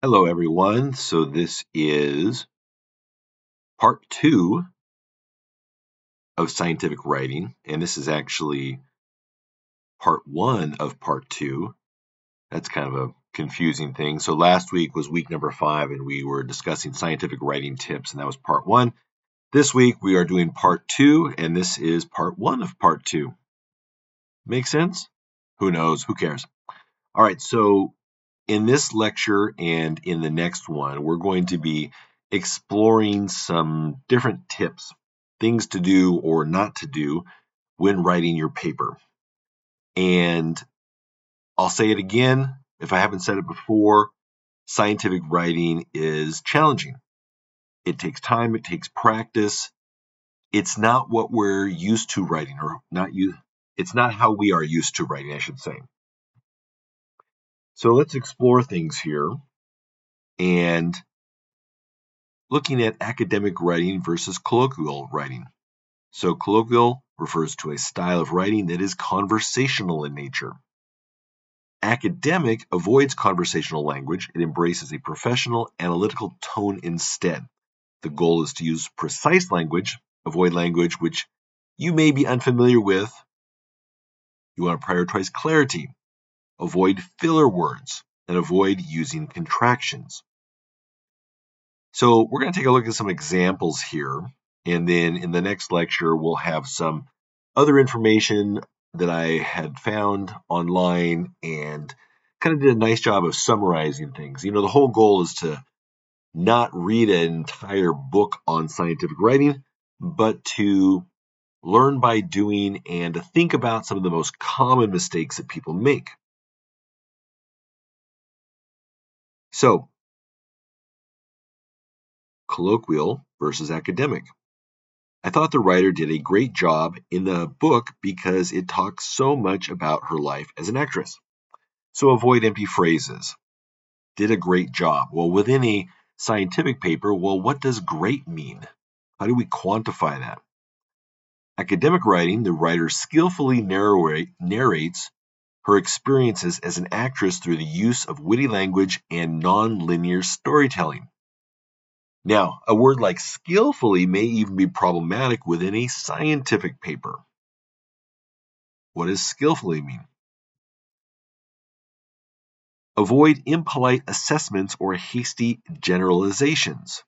Hello, everyone. So this is part 2 of scientific writing, and this is actually part 1 of part 2. That's kind of a confusing thing. So last week was week number 5, and we were discussing scientific writing tips, and that was part 1. This week we are doing part 2, and this is part 1 of part 2. Make sense? Who knows? Who cares? All right, so in this lecture and in the next one, we're going to be exploring some different tips, things to do or not to do when writing your paper. And I'll say it again, if I haven't said it before, scientific writing is challenging. It takes time, it takes practice. It's not what we're used to writing, it's not how we are used to writing, I should say. So let's explore things here. And looking at academic writing versus colloquial writing. So colloquial refers to a style of writing that is conversational in nature. Academic avoids conversational language. It embraces a professional, analytical tone instead. The goal is to use precise language, avoid language which you may be unfamiliar with. You want to prioritize clarity, avoid filler words, and avoid using contractions. So we're going to take a look at some examples here, and then in the next lecture, we'll have some other information that I had found online and kind of did a nice job of summarizing things. The whole goal is to not read an entire book on scientific writing, but to learn by doing and to think about some of the most common mistakes that people make. So, colloquial versus academic. I thought the writer did a great job in the book because it talks so much about her life as an actress. So avoid empty phrases. Did a great job. Well, within a scientific paper, what does great mean? How do we quantify that? Academic writing, the writer skillfully narrates her experiences as an actress through the use of witty language and non-linear storytelling. Now, a word like skillfully may even be problematic within a scientific paper. What does skillfully mean? Avoid impolite assessments or hasty generalizations.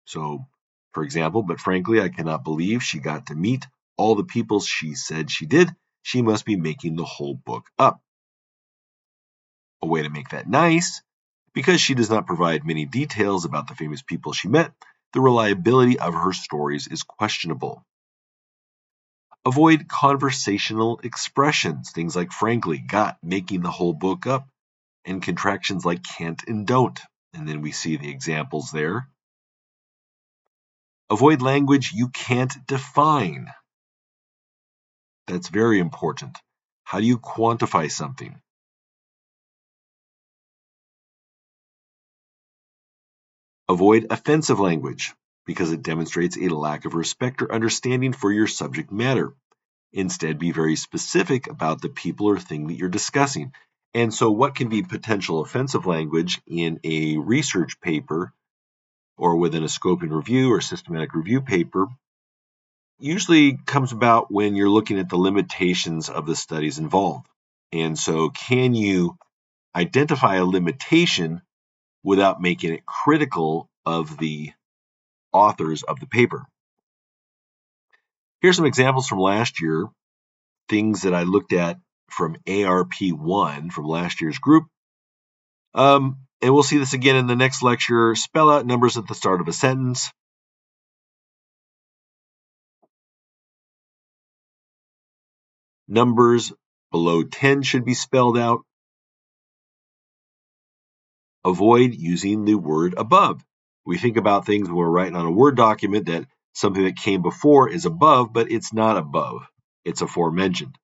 So, for example, but frankly, I cannot believe she got to meet all the people she said she did. She must be making the whole book up. A way to make that nice, because she does not provide many details about the famous people she met, the reliability of her stories is questionable. Avoid conversational expressions, things like frankly, got, making the whole book up, and contractions like can't and don't. And then we see the examples there. Avoid language you can't define. That's very important. How do you quantify something? Avoid offensive language because it demonstrates a lack of respect or understanding for your subject matter. Instead, be very specific about the people or thing that you're discussing. And so what can be potential offensive language in a research paper or within a scoping review or systematic review paper usually comes about when you're looking at the limitations of the studies involved. And so can you identify a limitation without making it critical of the authors of the paper? Here's some examples from last year, things that I looked at from ARP1 from last year's group. And we'll see this again in the next lecture. Spell out numbers at the start of a sentence. Numbers below 10 should be spelled out. Avoid using the word above. We think about things when we're writing on a Word document that something that came before is above, but it's not above. It's aforementioned.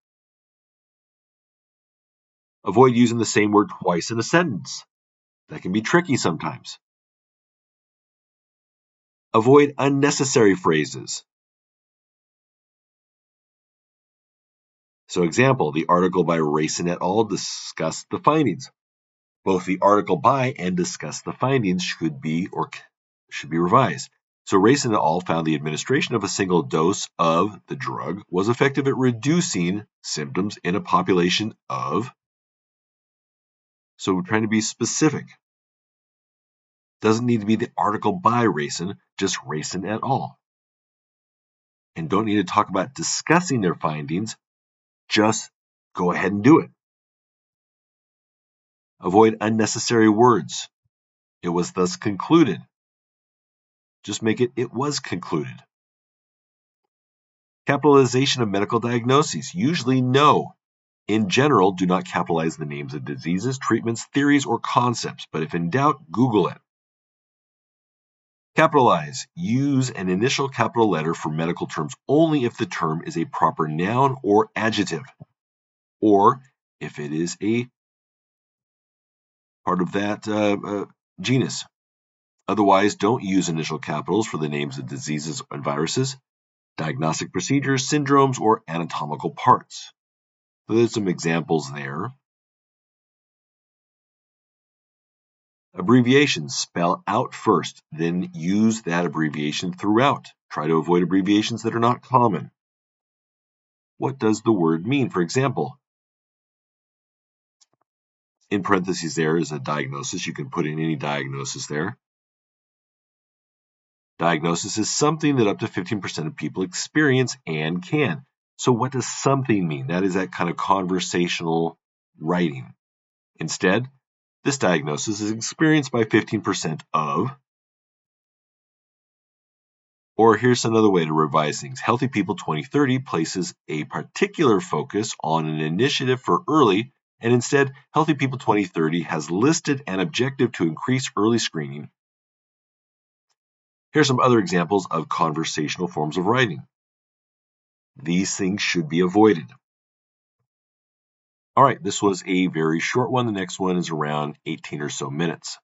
Avoid using the same word twice in a sentence. That can be tricky sometimes. Avoid unnecessary phrases. So example, the article by Racine et al. Discussed the findings. Both the article by and discuss the findings should be revised. So Racine et al. Found the administration of a single dose of the drug was effective at reducing symptoms in a population of. So we're trying to be specific. Doesn't need to be the article by Racine, just Racine et al. And don't need to talk about discussing their findings, just go ahead and do it. Avoid unnecessary words. It was thus concluded. Just make it was concluded. Capitalization of medical diagnoses. Usually no. In general, do not capitalize the names of diseases, treatments, theories, or concepts, but if in doubt, Google it. Capitalize. Use an initial capital letter for medical terms only if the term is a proper noun or adjective, or if it is a part of that genus. Otherwise, don't use initial capitals for the names of diseases and viruses, diagnostic procedures, syndromes, or anatomical parts. So there's some examples there. Abbreviations. Spell out first, then use that abbreviation throughout. Try to avoid abbreviations that are not common. What does the word mean? For example, in parentheses there is a diagnosis. You can put in any diagnosis there. Diagnosis is something that up to 15% of people experience and can. So what does something mean? That is that kind of conversational writing. Instead, this diagnosis is experienced by 15% of. Or here's another way to revise things. Healthy People 2030 places a particular focus on an initiative for early, and instead, Healthy People 2030 has listed an objective to increase early screening. Here's some other examples of conversational forms of writing. These things should be avoided. All right, this was a very short one. The next one is around 18 or so minutes.